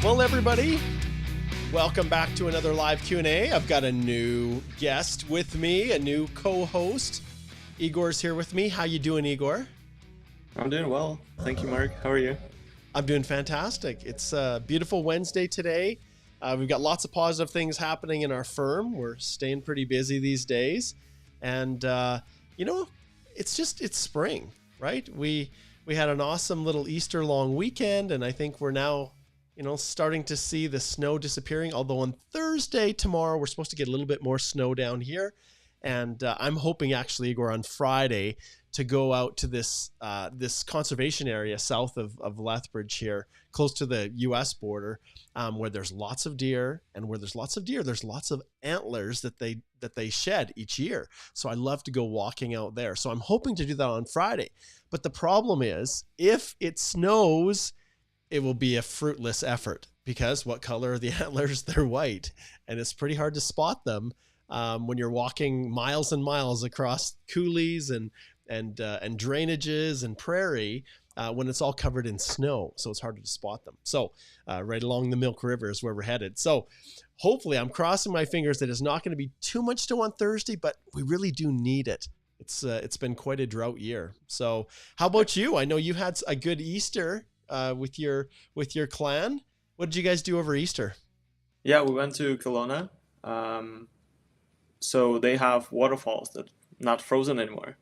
Well, everybody, welcome back to another live Q&A. I've got a new guest with me, a new co-host. Igor's here with me. How you doing, Igor? I'm doing well. Thank you, Mark. How are you? I'm doing fantastic. It's a beautiful Wednesday today. We've got lots of positive things happening in our firm. We're staying pretty busy these days. And, it's spring, right? We had an awesome little Easter long weekend, and I think we're now starting to see the snow disappearing. Although on Thursday, tomorrow, we're supposed to get a little bit more snow down here. And I'm hoping actually, Igor, on Friday to go out to this conservation area south of Lethbridge here, close to the U.S. border, where there's lots of deer, and where there's lots of deer, there's lots of antlers that they shed each year. So I love to go walking out there. So I'm hoping to do that on Friday. But the problem is, if it snows, it will be a fruitless effort, because what color are the antlers? They're white, and it's pretty hard to spot them when you're walking miles and miles across coulees and drainages and prairie when it's all covered in snow. So it's harder to spot them. So right along the Milk River is where we're headed. So hopefully, I'm crossing my fingers that it's not going to be too much snow on Thursday, but we really do need it. It's been quite a drought year. So how about you? I know you had a good Easter with your clan. What did you guys do over Easter? Yeah, we went to Kelowna. So they have waterfalls that not frozen anymore,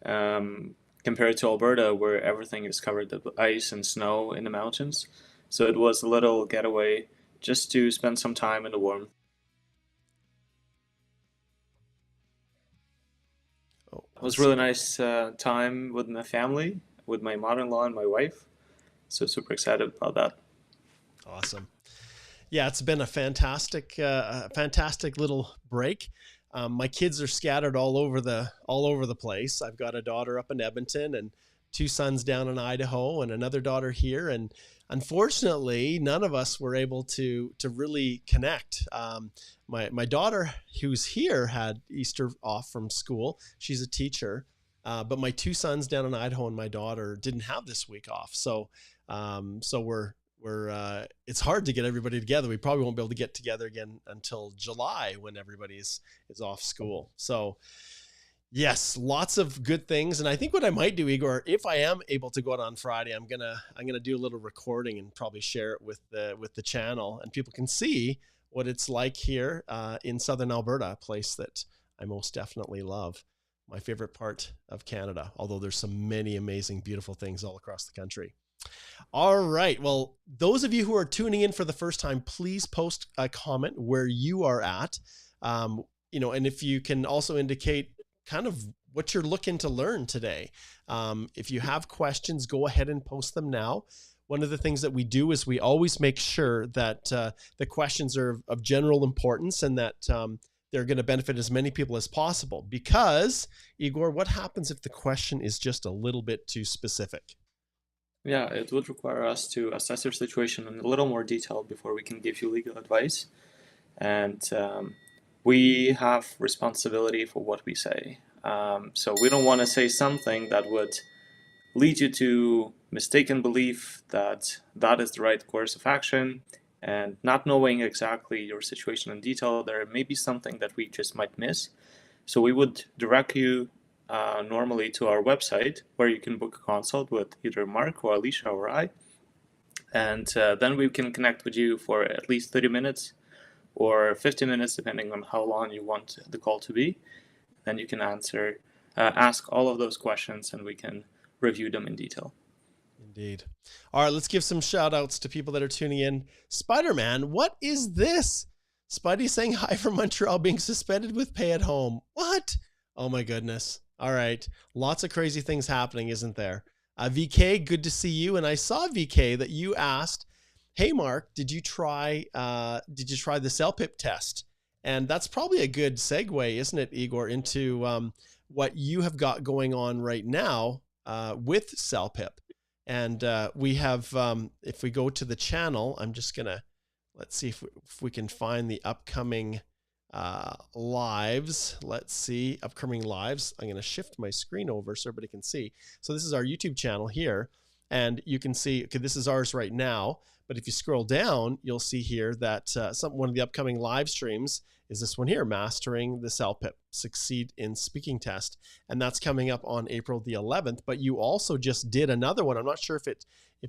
compared to Alberta, where everything is covered with ice and snow in the mountains. So it was a little getaway just to spend some time in the warmth. It was really nice time with my family, with my mother-in-law and my wife. So super excited about that. Awesome. Yeah, it's been a fantastic little break. My kids are scattered all over the place. I've got a daughter up in Edmonton and two sons down in Idaho and another daughter here. And unfortunately, none of us were able to really connect. My daughter, who's here, had Easter off from school. She's a teacher. But my two sons down in Idaho and my daughter didn't have this week off. So we're it's hard to get everybody together. We probably won't be able to get together again until July, when everybody is off school. So yes, lots of good things. And I think what I might do, Igor, if I am able to go out on Friday, I'm gonna do a little recording and probably share it with the channel, and people can see what it's like here in Southern Alberta, a place that I most definitely love. My favorite part of Canada, although there's so many amazing, beautiful things all across the country. All right. Well, those of you who are tuning in for the first time, please post a comment where you are at, and if you can also indicate kind of what you're looking to learn today. If you have questions, go ahead and post them now. One of the things that we do is we always make sure that the questions are of general importance, and that they're going to benefit as many people as possible. Because, Igor, what happens if the question is just a little bit too specific? Yeah, it would require us to assess your situation in a little more detail before we can give you legal advice. And we have responsibility for what we say. So we don't want to say something that would lead you to mistaken belief that that is the right course of action. And not knowing exactly your situation in detail, there may be something that we just might miss. So we would direct you normally to our website, where you can book a consult with either Mark or Alicia or I. And then we can connect with you for at least 30 minutes or 50 minutes, depending on how long you want the call to be. Then you can ask all of those questions, and we can review them in detail. Indeed. All right, let's give some shout outs to people that are tuning in. Spider-Man, what is this? Spidey saying hi from Montreal, being suspended with pay at home. What? Oh my goodness. All right. Lots of crazy things happening, isn't there? VK, good to see you. And I saw, VK, that you asked, hey, Mark, did you try the CELPIP test? And that's probably a good segue, isn't it, Igor, into what you have got going on right now with CELPIP. And we have, if we go to the channel, I'm just going to, let's see if we can find the upcoming lives. Let's see, upcoming lives. I'm going to shift my screen over so everybody can see. So this is our YouTube channel here. And you can see, okay, this is ours right now. But if you scroll down, you'll see here that one of the upcoming live streams is this one here, Mastering the CELPIP, Succeed in Speaking Test. And that's coming up on April the 11th. But you also just did another one. I'm not sure if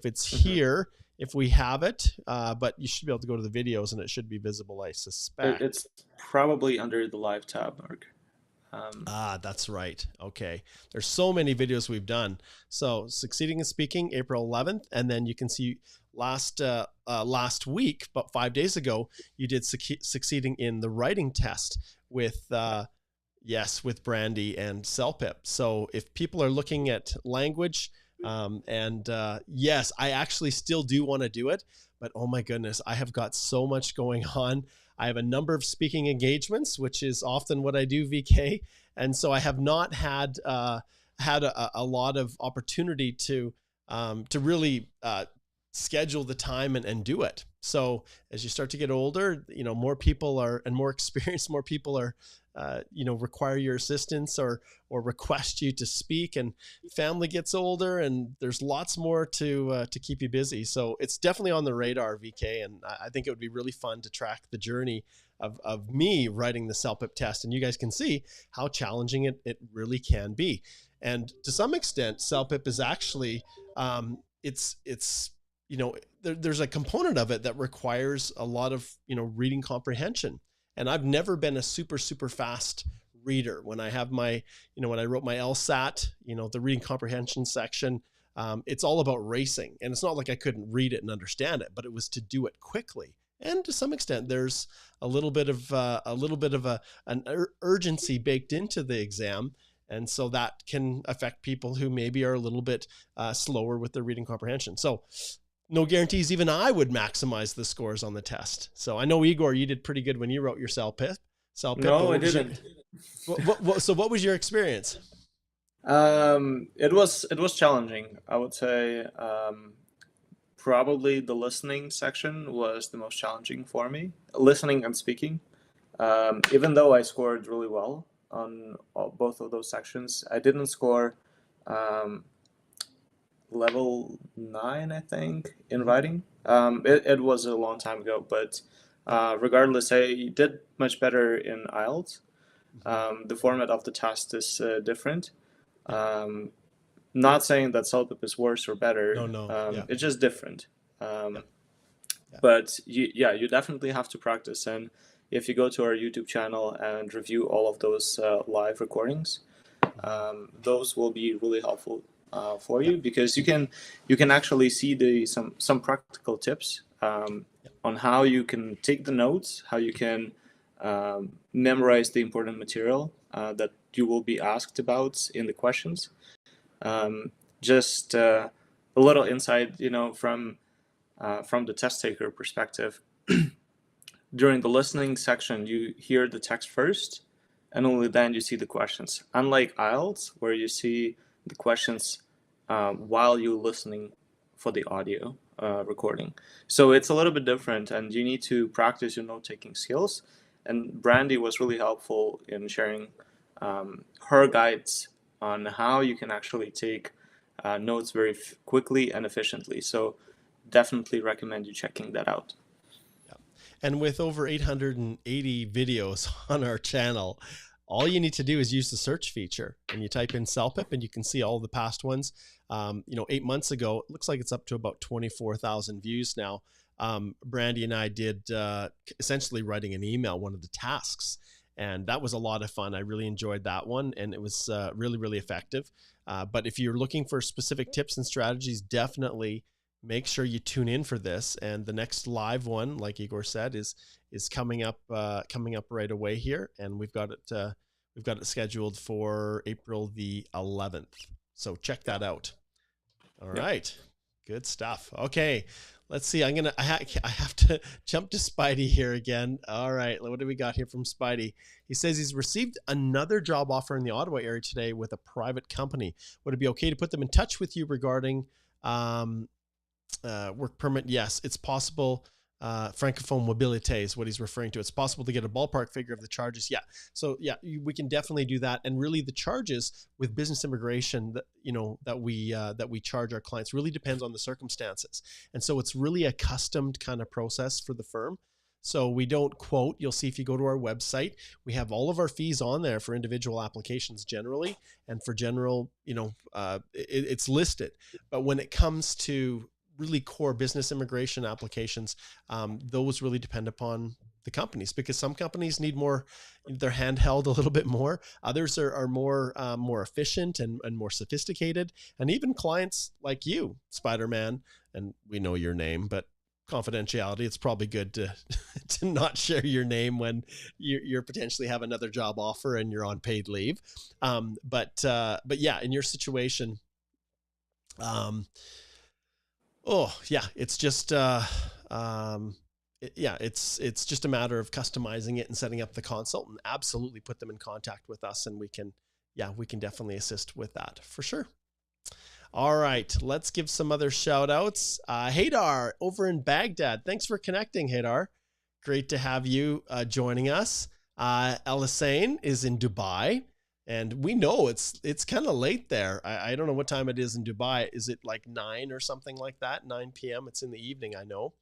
it's here, if we have it, but you should be able to go to the videos and it should be visible, I suspect. It's probably under the live tab, Mark. That's right. Okay. There's so many videos we've done. So Succeeding in Speaking, April 11th. And then you can see last week, about 5 days ago, you did Succeeding in the Writing Test with Brandy and CELPIP. So if people are looking at language, yes, I actually still do want to do it, but oh my goodness, I have got so much going on. I have a number of speaking engagements, which is often what I do, VK. And so I have not had a lot of opportunity to really schedule the time and do it. So as you start to get older, more people are, and more experienced, more people are, require your assistance or request you to speak, and family gets older and there's lots more to keep you busy. So it's definitely on the radar, VK. And I think it would be really fun to track the journey of me writing the CELPIP test. And you guys can see how challenging it really can be. And to some extent, CELPIP is actually, there's a component of it that requires a lot of, reading comprehension. And I've never been a super, super fast reader. When I have my, when I wrote my LSAT, the reading comprehension section, it's all about racing. And it's not like I couldn't read it and understand it, but it was to do it quickly. And to some extent, there's a little bit of an urgency baked into the exam. And so that can affect people who maybe are a little bit slower with their reading comprehension. So no guarantees even I would maximize the scores on the test. So I know, Igor, you did pretty good when you wrote your CELPIP. No, I didn't. So what was your experience? It was challenging. I would say probably the listening section was the most challenging for me. Listening and speaking. Even though I scored really well on both of those sections, I didn't score level 9, I think, in writing. It was a long time ago, but regardless, I did much better in IELTS. The format of the test is different. Not saying that CELPIP is worse or better. No. It's just different. But you definitely have to practice. And if you go to our YouTube channel and review all of those live recordings, those will be really helpful for you, because you can actually see some practical tips on how you can take the notes, how you can memorize the important material that you will be asked about in the questions. Just a little insight, from the test taker perspective. During the listening section, you hear the text first, and only then you see the questions. Unlike IELTS, where you see the questions while you're listening for the audio recording. So it's a little bit different, and you need to practice your note-taking skills. And Brandy was really helpful in sharing her guides on how you can actually take notes very quickly and efficiently. So definitely recommend you checking that out. And with over 880 videos on our channel, all you need to do is use the search feature, and you type in CELPIP and you can see all the past ones. 8 months ago, it looks like it's up to about 24,000 views now. Brandy and I did essentially writing an email, one of the tasks, and that was a lot of fun. I really enjoyed that one, and it was really, really effective. But if you're looking for specific tips and strategies, definitely make sure you tune in for this. And the next live one, like Igor said, is coming up right away here, and we've got it scheduled for April the 11th. So check that out. All right, good stuff. Okay, let's see. I have to jump to Spidey here again. All right, what do we got here from Spidey? He says he's received another job offer in the Ottawa area today with a private company. Would it be okay to put them in touch with you regarding work permit? Yes, it's possible. francophone mobilité is what he's referring to. It's possible to get a ballpark figure of the charges. Yeah. So yeah, we can definitely do that. And really the charges with business immigration that, that we charge our clients really depends on the circumstances. And so it's really a customed kind of process for the firm. So we don't quote. You'll see if you go to our website, we have all of our fees on there for individual applications generally, and for general, it's listed. But when it comes to really core business immigration applications, those really depend upon the companies, because some companies need more, they're handheld a little bit more. Others are more efficient and more sophisticated. And even clients like you, Spider-Man, and we know your name, but confidentiality, it's probably good to not share your name when you're potentially have another job offer and you're on paid leave. But yeah, in your situation, it's just it's just a matter of customizing it and setting up the consult, and absolutely put them in contact with us, and we can definitely assist with that for sure. All right, let's give some other shout outs. Haydar over in Baghdad. Thanks for connecting, Haydar. Great to have you joining us. Elisane is in Dubai, and we know it's kind of late there. I don't know what time it is in Dubai. Is it like 9 or something like that? 9 p.m. It's in the evening, I know.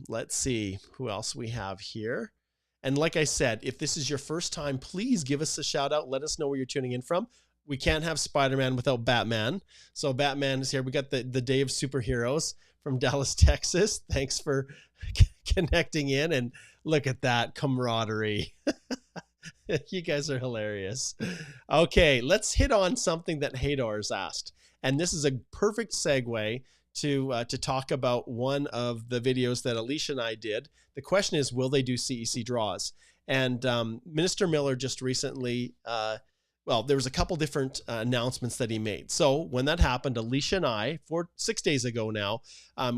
Let's see who else we have here. And like I said, if this is your first time, please give us a shout out. Let us know where you're tuning in from. We can't have Spider-Man without Batman. So Batman is here. We got the Day of Superheroes from Dallas, Texas. Thanks for connecting in, and look at that camaraderie. You guys are hilarious. Okay, let's hit on something that Haydar's asked. And this is a perfect segue to talk about one of the videos that Alicia and I did. The question is, will they do CEC draws? And Minister Miller just recently, there was a couple different announcements that he made. So when that happened, Alicia and I, 6 days ago now,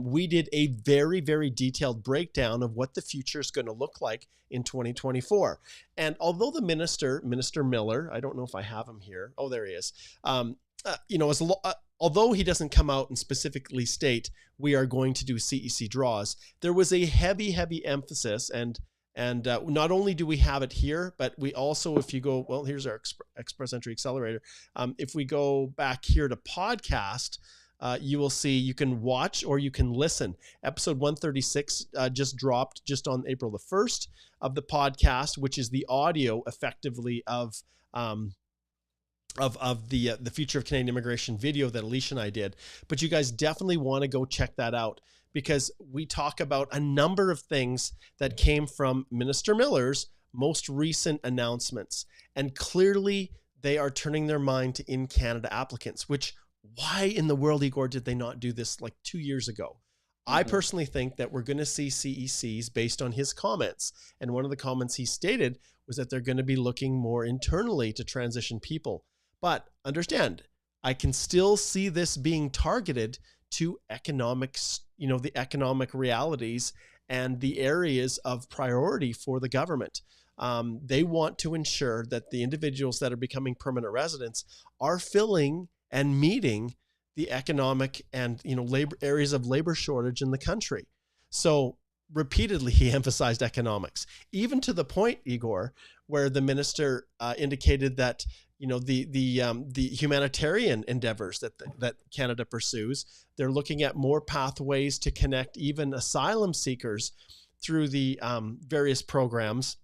we did a very, very detailed breakdown of what the future is going to look like in 2024. And although the Minister Miller, I don't know if I have him here. Oh, there he is. Although he doesn't come out and specifically state we are going to do CEC draws, there was a heavy, heavy emphasis, and not only do we have it here, but we also, if you go, well, here's our Express Entry Accelerator. If we go back here to podcast, you will see you can watch or you can listen. Episode 136 just dropped just on April the 1st of the podcast, which is the audio effectively of the Future of Canadian Immigration video that Alicia and I did. But you guys definitely want to go check that out, because we talk about a number of things that came from Minister Miller's most recent announcements. And clearly they are turning their mind to in-Canada applicants, which, why in the world, Igor, did they not do this like 2 years ago? Mm-hmm. I personally think that we're going to see CECs based on his comments. And one of the comments he stated was that they're going to be looking more internally to transition people. But understand, I can still see this being targeted to economics, the economic realities and the areas of priority for the government. They want to ensure that the individuals that are becoming permanent residents are filling and meeting the economic and labor areas of labor shortage in the country. So repeatedly he emphasized economics, even to the point, Igor, where the minister indicated that the humanitarian endeavors that Canada pursues, they're looking at more pathways to connect even asylum seekers through the various programs,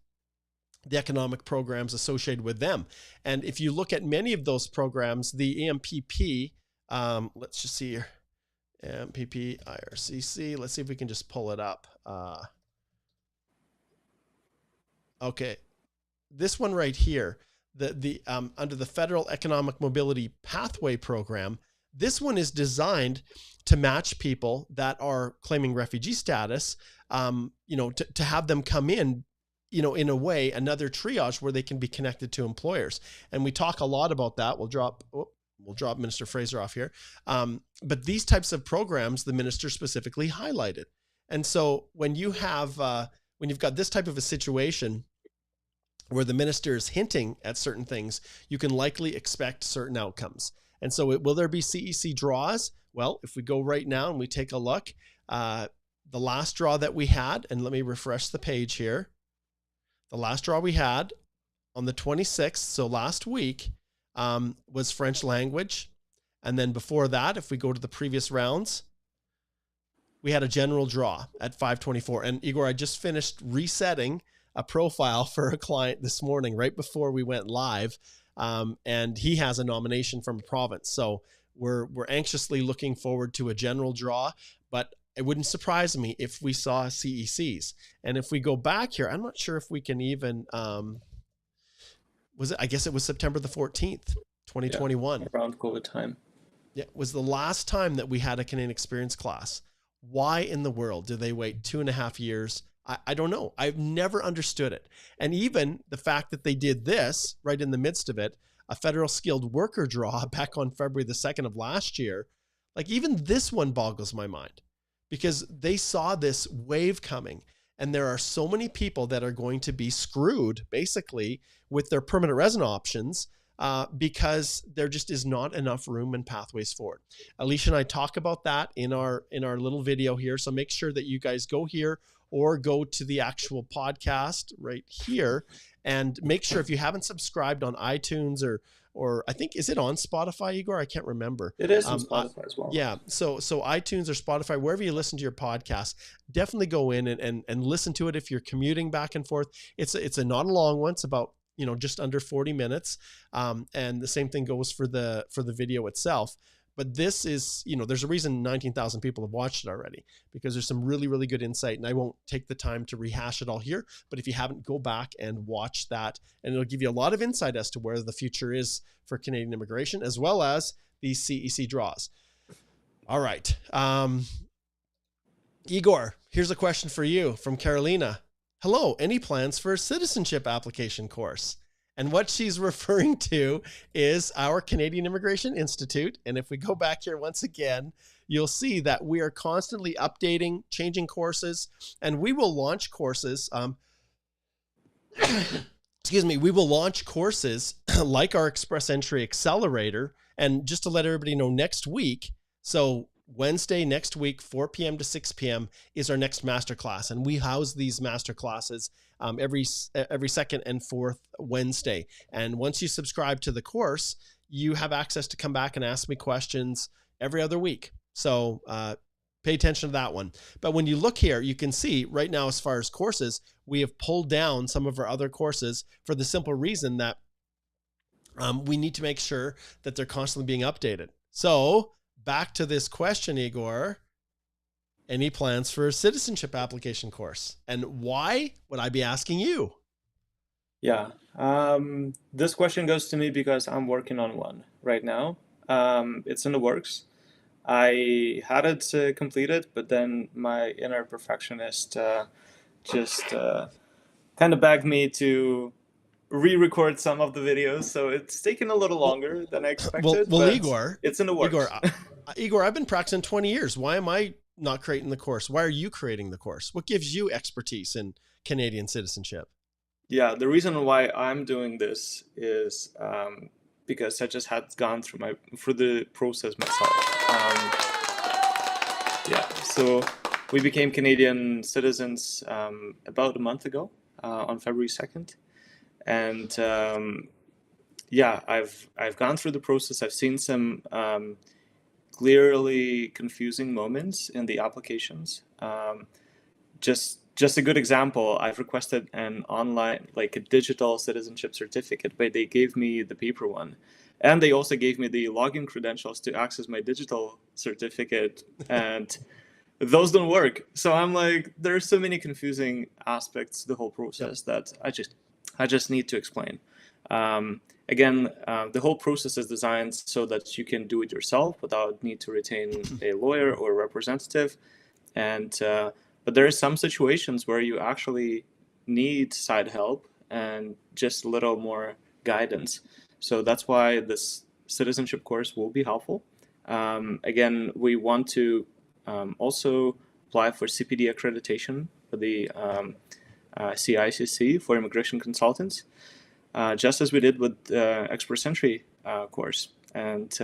the economic programs associated with them. And if you look at many of those programs, the EMPP, let's just see here, EMPP, IRCC, let's see if we can just pull it up. Okay, this one right here, the under the Federal Economic Mobility Pathway Program, this one is designed to match people that are claiming refugee status, to have them come in, in a way, another triage where they can be connected to employers. And we talk a lot about that. We'll drop Minister Fraser off here. But these types of programs, the minister specifically highlighted. And so when you have, when you've got this type of a situation where the minister is hinting at certain things, you can likely expect certain outcomes. And so will there be CEC draws? Well, if we go right now and we take a look, the last draw that we had, and let me refresh the page here. The last draw we had on the 26th, so last week, was French language. And then before that, if we go to the previous rounds, we had a general draw at 524. And Igor, I just finished resetting a profile for a client this morning, right before we went live. And he has a nomination from a province. So we're anxiously looking forward to a general draw, but it wouldn't surprise me if we saw CECs. And if we go back here, I'm not sure if we can even, I guess it was September the 14th, 2021. Yeah, around COVID time. Yeah, it was the last time that we had a Canadian experience class. Why in the world do they wait 2.5 years? I don't know. I've never understood it. And even the fact that they did this right in the midst of it, a federal skilled worker draw back on February the 2nd of last year, like even this one boggles my mind because they saw this wave coming. And there are so many people that are going to be screwed basically with their permanent resident options because there just is not enough room and pathways forward. Alicia and I talk about that in our little video here. So make sure that you guys go here or go to the actual podcast right here and make sure if you haven't subscribed on iTunes or I think, is it on Spotify, Igor? I can't remember. It is on Spotify as well. Yeah. So iTunes or Spotify, wherever you listen to your podcast, definitely go in and listen to it if you're commuting back and forth. It's a not a long one. It's about, just under 40 minutes. And the same thing goes for the video itself. But this is, there's a reason 19,000 people have watched it already because there's some really, really good insight. And I won't take the time to rehash it all here. But if you haven't, go back and watch that. And it'll give you a lot of insight as to where the future is for Canadian immigration, as well as these CEC draws. All right. Igor, here's a question for you from Carolina. Hello, any plans for a citizenship application course? And what she's referring to is our Canadian Immigration Institute. And if we go back here once again, you'll see that we are constantly updating, changing courses, and we will launch courses. We will launch courses like our Express Entry Accelerator. And just to let everybody know, next week, so Wednesday next week, 4 p.m. to 6 p.m. is our next masterclass. And we house these masterclasses every second and fourth Wednesday. And once you subscribe to the course, you have access to come back and ask me questions every other week. So pay attention to that one. But when you look here, you can see right now, as far as courses, we have pulled down some of our other courses for the simple reason that we need to make sure that they're constantly being updated. So back to this question, Igor. Any plans for a citizenship application course? And why would I be asking you? Yeah, this question goes to me because I'm working on one right now. It's in the works. I had it completed, but then my inner perfectionist just kind of begged me to re-record some of the videos, so it's taken a little longer than I expected. Well, Igor, it's in the works. Igor, I've been practicing 20 years. Why am I not creating the course? Why are you creating the course? What gives you expertise in Canadian citizenship? Yeah, the reason why I'm doing this is because I just had gone through the process myself. So we became Canadian citizens about a month ago on February 2nd. And I've gone through the process. I've seen some clearly confusing moments in the applications. Just a good example, I've requested an online, like a digital citizenship certificate, but they gave me the paper one. And they also gave me the login credentials to access my digital certificate, and those don't work. So I'm like, there's so many confusing aspects to the whole process that I just need to explain. The whole process is designed so that you can do it yourself without need to retain a lawyer or a representative. And but there are some situations where you actually need side help and just a little more guidance. So that's why this citizenship course will be helpful. We want to also apply for CPD accreditation for the CICC for immigration consultants, just as we did with the Express Entry course. And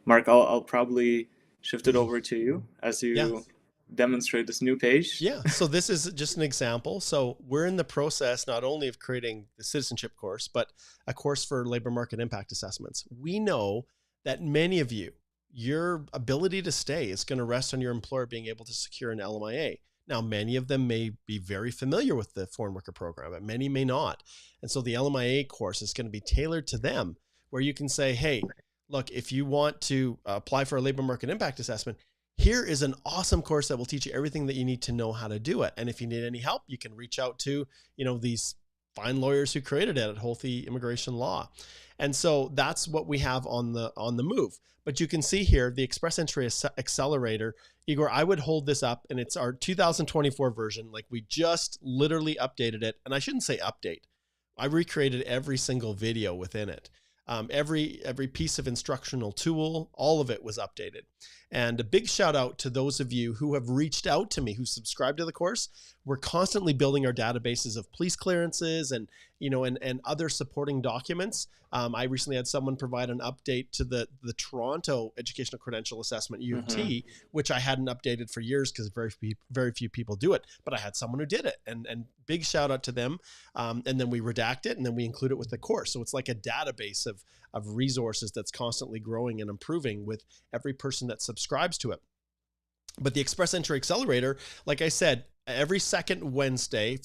Mark, I'll probably shift it over to you as you demonstrate this new page? Yeah, so this is just an example. So we're in the process not only of creating the citizenship course, but a course for labor market impact assessments. We know that many of you, your ability to stay is going to rest on your employer being able to secure an LMIA. Now, many of them may be very familiar with the foreign worker program, but many may not. And so the LMIA course is going to be tailored to them, where you can say, hey, look, if you want to apply for a labor market impact assessment, here is an awesome course that will teach you everything that you need to know how to do it. And if you need any help, you can reach out to, these fine lawyers who created it at Holthe Immigration Law. And so that's what we have on the move. But you can see here, the Express Entry Accelerator, Igor, I would hold this up, and it's our 2024 version. Like, we just literally updated it. And I shouldn't say update. I recreated every single video within it. Every piece of instructional tool, all of it was updated. And a big shout out to those of you who have reached out to me, who subscribed to the course. We're constantly building our databases of police clearances and other supporting documents. I recently had someone provide an update to the Toronto Educational Credential Assessment, UT, which I hadn't updated for years because very few people do it. But I had someone who did it, and big shout out to them. And then we redact it, and then we include it with the course. So it's like a database of resources that's constantly growing and improving with every person that subscribes to it. But the Express Entry Accelerator, like I said, every second Wednesday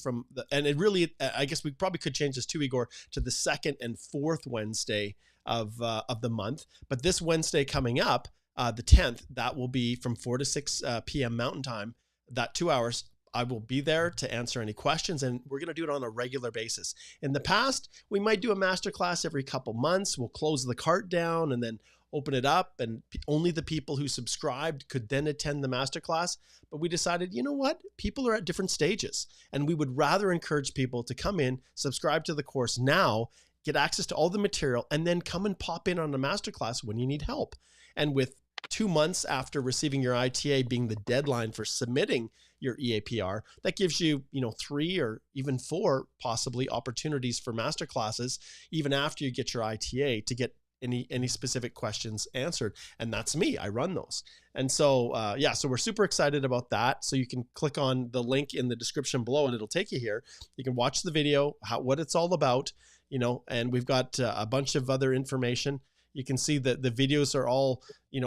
and it really, I guess we probably could change this too, Igor, to the second and fourth Wednesday of the month. But this Wednesday coming up, the 10th, that will be from 4 to 6 p.m. Mountain Time, that 2 hours. I will be there to answer any questions, and we're going to do it on a regular basis. In the past, we might do a masterclass every couple months. We'll close the cart down and then open it up, and only the people who subscribed could then attend the masterclass. But we decided, you know what? People are at different stages, and we would rather encourage people to come in, subscribe to the course now, get access to all the material, and then come and pop in on a masterclass when you need help. And with 2 months after receiving your ITA being the deadline for submitting your EAPR, that gives you, 3 or even 4 possibly opportunities for masterclasses, even after you get your ITA, to get any specific questions answered. And that's me. I run those. And so, so we're super excited about that. So you can click on the link in the description below and it'll take you here. You can watch the video, what it's all about, and we've got a bunch of other information. You can see that the videos are all,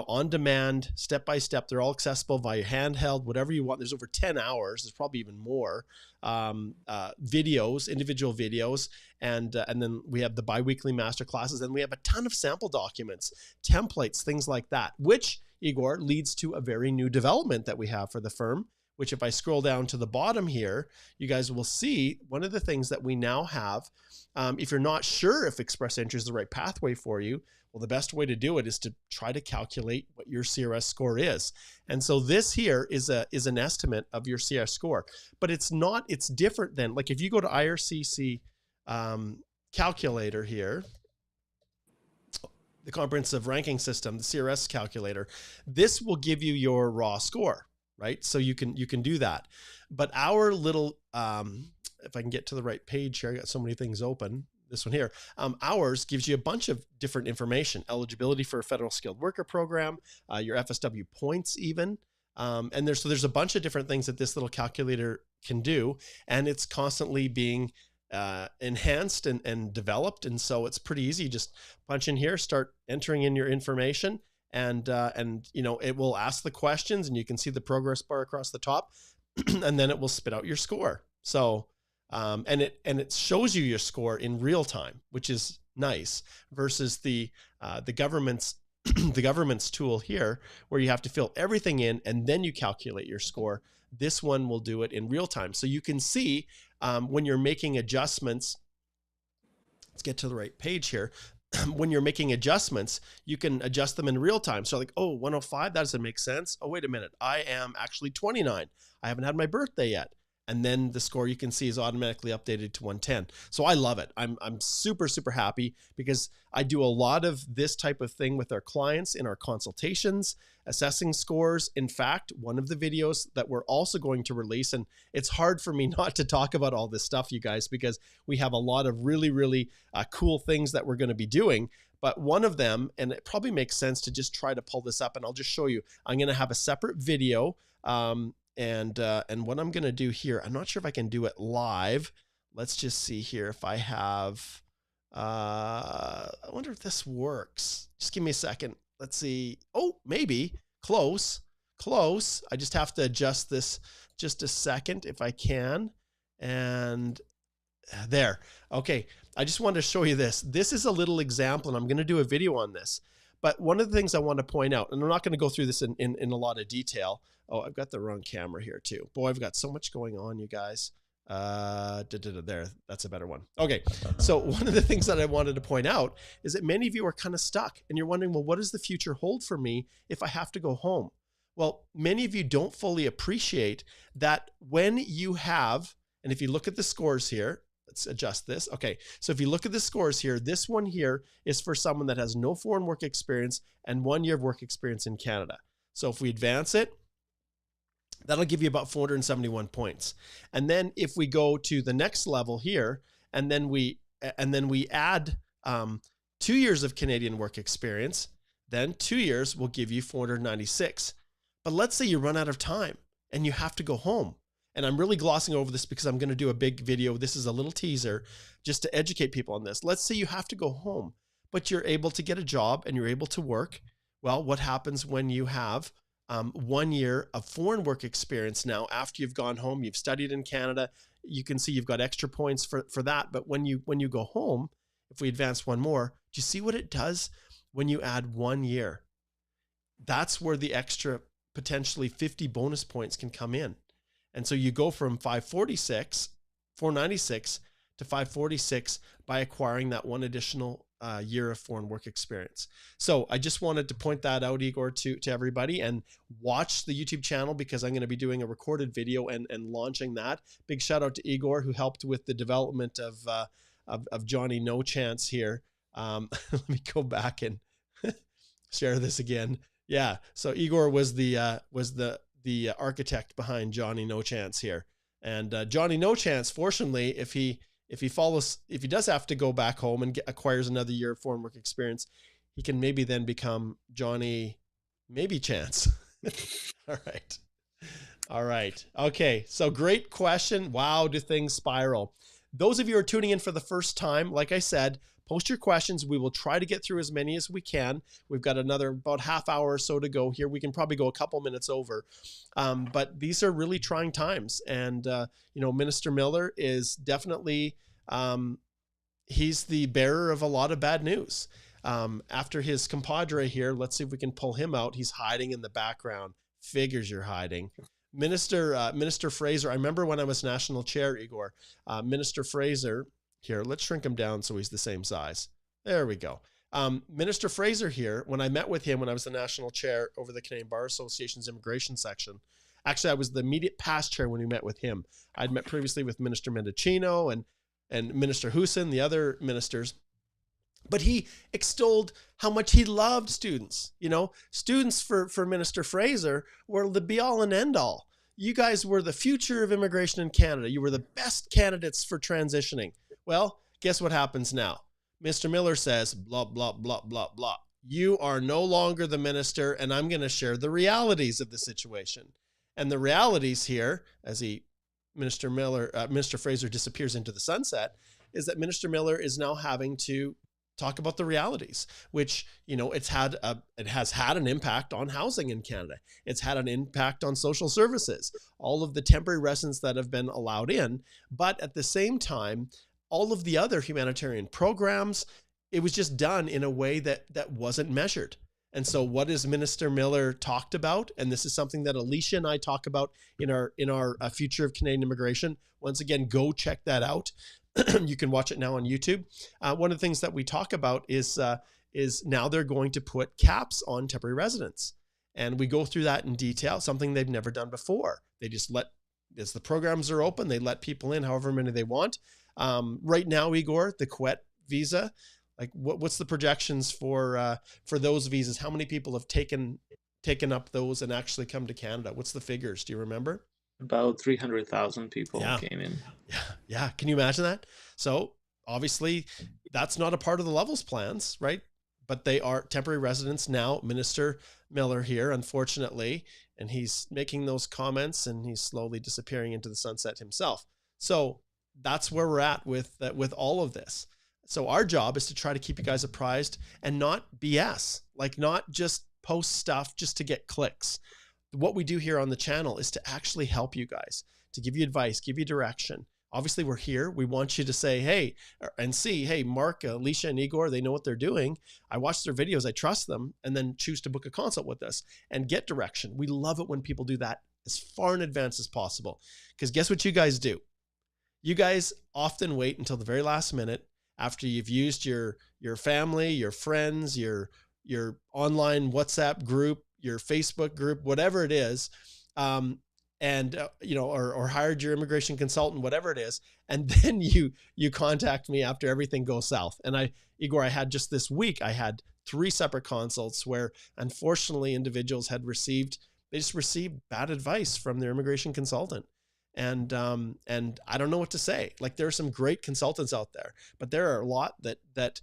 on demand, step by step. They're all accessible via handheld, whatever you want. There's over 10 hours. There's probably even more videos, individual videos. And then we have the biweekly master classes. And we have a ton of sample documents, templates, things like that, which, Igor, leads to a very new development that we have for the firm, which if I scroll down to the bottom here, you guys will see one of the things that we now have. If you're not sure if Express Entry is the right pathway for you, well, the best way to do it is to try to calculate what your CRS score is. And so this here is an estimate of your CRS score, but it's different than, like, if you go to IRCC calculator here, the comprehensive ranking system, the CRS calculator, this will give you your raw score, right? So you can do that. But our little, if I can get to the right page here, I got so many things open. This one here, ours gives you a bunch of different information: eligibility for a federal skilled worker program, your FSW points even. And there's a bunch of different things that this little calculator can do, and it's constantly being enhanced and developed. And so it's pretty easy. Just punch in here, start entering in your information, and it will ask the questions, and you can see the progress bar across the top, and then it will spit out your score. So and it shows you your score in real time, which is nice, versus the government's the government's tool here, where you have to fill everything in and then you calculate your score. This one will do it in real time, so you can see when you're making adjustments. Let's get to the right page here. When you're making adjustments, you can adjust them in real time. So like, 105, that doesn't make sense. Oh, wait a minute, I am actually 29. I haven't had my birthday yet. And then the score you can see is automatically updated to 110. So I love it. I'm super, super happy, because I do a lot of this type of thing with our clients in our consultations, assessing scores. In fact, one of the videos that we're also going to release, and it's hard for me not to talk about all this stuff, you guys, because we have a lot of really, really cool things that we're going to be doing. But one of them, and it probably makes sense to just try to pull this up, and I'll just show you, I'm going to have a separate video And what I'm going to do here, I'm not sure if I can do it live. Let's just see here if I have, I wonder if this works. Just give me a second. Let's see. Oh, maybe. Close. I just have to adjust this just a second if I can. And there. Okay. I just wanted to show you this. This is a little example, and I'm going to do a video on this. But one of the things I want to point out, and I'm not going to go through this in a lot of detail. Oh, I've got the wrong camera here too. Boy, I've got so much going on, you guys. There, that's a better one. Okay, so one of the things that I wanted to point out is that many of you are kind of stuck, and you're wondering, well, what does the future hold for me if I have to go home? Well, many of you don't fully appreciate that when you have, and if you look at the scores here, let's adjust this. Okay, so if you look at the scores here, this one here is for someone that has no foreign work experience and 1 year of work experience in Canada. So if we advance it, that'll give you about 471 points. And then if we go to the next level here, and then we add 2 years of Canadian work experience, then 2 years will give you 496. But let's say you run out of time and you have to go home. And I'm really glossing over this because I'm going to do a big video. This is a little teaser just to educate people on this. Let's say you have to go home, but you're able to get a job and you're able to work. Well, what happens when you have 1 year of foreign work experience now after you've gone home, you've studied in Canada, you can see you've got extra points for that. But when you go home, if we advance one more, do you see what it does when you add 1 year? That's where the extra potentially 50 bonus points can come in. And so you go from 496 to 546 by acquiring that one additional year of foreign work experience. So I just wanted to point that out, Igor, to everybody, and watch the YouTube channel because I'm going to be doing a recorded video and launching that. Big shout out to Igor, who helped with the development of Johnny No Chance here. Let me go back and share this again. Yeah. So Igor was the architect behind Johnny No Chance here. And Johnny No Chance, fortunately, if he does have to go back home and acquires another year of foreign work experience, he can maybe then become Johnny Maybe Chance. All right. Okay. So great question. Wow. Do things spiral? Those of you who are tuning in for the first time, like I said, post your questions. We will try to get through as many as we can. We've got another about half hour or so to go here. We can probably go a couple minutes over. But these are really trying times. And, Minister Miller is definitely, he's the bearer of a lot of bad news. After his compadre here, let's see if we can pull him out. He's hiding in the background. Figures you're hiding. Minister Fraser, I remember when I was national chair, Igor, Minister Fraser, here, let's shrink him down so he's the same size. There we go. Minister Fraser here, when I met with him when I was the national chair over the Canadian Bar Association's immigration section, actually I was the immediate past chair when we met with him. I'd met previously with Minister Mendocino and Minister Husin, the other ministers. But he extolled how much he loved students. Students for Minister Fraser were the be all and end all. You guys were the future of immigration in Canada. You were the best candidates for transitioning. Well, guess what happens now? Mr. Miller says, blah, blah, blah, blah, blah. You are no longer the minister, and I'm going to share the realities of the situation. And the realities here, as Minister Fraser disappears into the sunset, is that Minister Miller is now having to talk about the realities, which, it has had an impact on housing in Canada. It's had an impact on social services, all of the temporary residents that have been allowed in. But at the same time, all of the other humanitarian programs, it was just done in a way that wasn't measured. And so what has Minister Miller talked about? And this is something that Alicia and I talk about in our Future of Canadian Immigration. Once again, go check that out. You can watch it now on YouTube. One of the things that we talk about is now they're going to put caps on temporary residents. And we go through that in detail, something they've never done before. They just as the programs are open, they let people in however many they want. Right now, Igor, the Kuwait visa, like what's the projections for those visas? How many people have taken up those and actually come to Canada? What's the figures? Do you remember? About 300,000 people came in. Yeah. Can you imagine that? So obviously that's not a part of the levels plans, right? but they are temporary residents now. Minister Miller here, unfortunately, and he's making those comments and he's slowly disappearing into the sunset himself. So that's where we're at with all of this. So our job is to try to keep you guys apprised and not BS, like not just post stuff just to get clicks. What we do here on the channel is to actually help you guys, to give you advice, give you direction. Obviously, we're here. We want you to say, hey, and see, hey, Mark, Alicia, and Igor, they know what they're doing. I watch their videos. I trust them, and then choose to book a consult with us and get direction. We love it when people do that as far in advance as possible, because guess what you guys do? You guys often wait until the very last minute after you've used your family, your friends, your online WhatsApp group, your Facebook group, whatever it is, or hired your immigration consultant, whatever it is, and then you contact me after everything goes south. And Igor, I had just this week, I had 3 separate consults where unfortunately individuals had received bad advice from their immigration consultant. And I don't know what to say. Like, there are some great consultants out there, but there are a lot that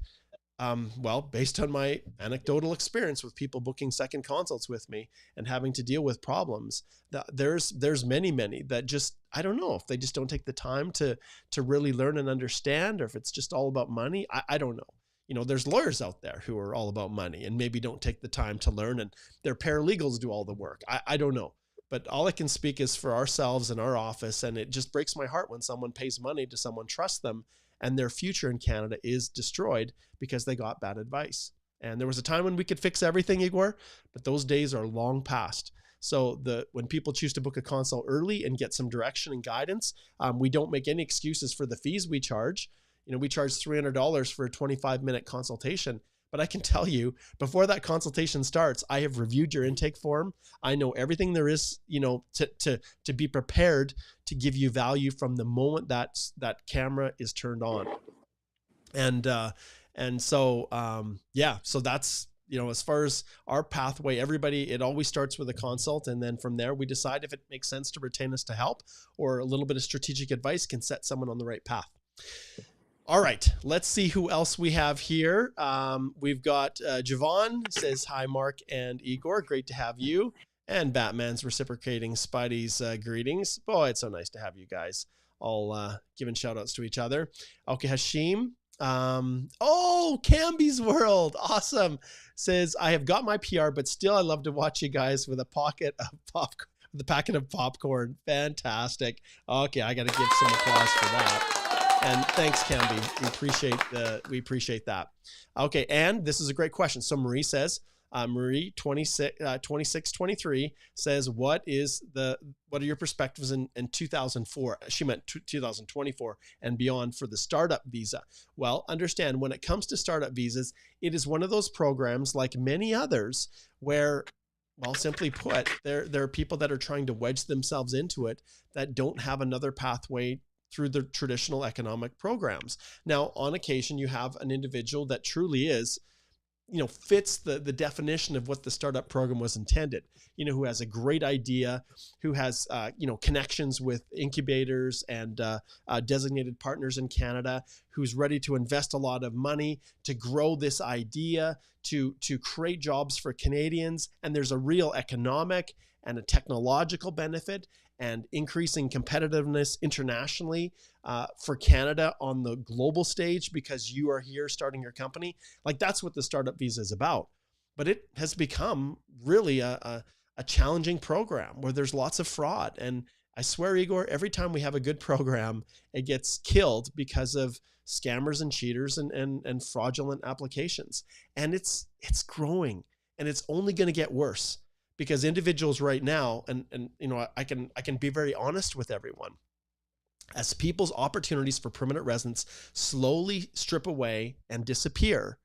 based on my anecdotal experience with people booking second consults with me and having to deal with problems, there's many that just, I don't know if they just don't take the time to really learn and understand, or if it's just all about money. I don't know. There's lawyers out there who are all about money and maybe don't take the time to learn, and their paralegals do all the work. I don't know. But all I can speak is for ourselves and our office, and it just breaks my heart when someone pays money to someone, trusts them, and their future in Canada is destroyed because they got bad advice. And there was a time when we could fix everything, Igor, but those days are long past. So when people choose to book a consult early and get some direction and guidance, we don't make any excuses for the fees we charge. We charge $300 for a 25-minute consultation. But I can tell you, before that consultation starts, I have reviewed your intake form. I know everything there is, to be prepared to give you value from the moment that camera is turned on. So that's, as far as our pathway, it always starts with a consult. And then from there, we decide if it makes sense to retain us to help, or a little bit of strategic advice can set someone on the right path. All right, let's see who else we have here. We've got Javon says, hi, Mark and Igor. Great to have you. And Batman's reciprocating Spidey's greetings. Boy, it's so nice to have you guys all giving shout outs to each other. Okay, Hashim. Camby's World. Awesome. Says, I have got my PR, but still I love to watch you guys with a packet of popcorn. Fantastic. Okay, I got to give some applause for that. And thanks, Camby. We appreciate that. Okay, and this is a great question. So Marie says, Marie 2623 says, what are your perspectives in 2004? She meant 2024 and beyond for the startup visa. Well, understand, when it comes to startup visas, it is one of those programs like many others where, well, simply put, there are people that are trying to wedge themselves into it that don't have another pathway through the traditional economic programs. Now, on occasion, you have an individual that truly is, fits the definition of what the startup program was intended, who has a great idea, who has, connections with incubators and designated partners in Canada, who's ready to invest a lot of money to grow this idea, to create jobs for Canadians. And there's a real economic and a technological benefit and increasing competitiveness internationally for Canada on the global stage because you are here starting your company. Like, that's what the startup visa is about. But it has become really a challenging program where there's lots of fraud. And I swear, Igor, every time we have a good program, it gets killed because of scammers and cheaters and fraudulent applications. And it's growing, and it's only going to get worse. Because individuals right now, and I can be very honest with everyone, as people's opportunities for permanent residence slowly strip away and disappear,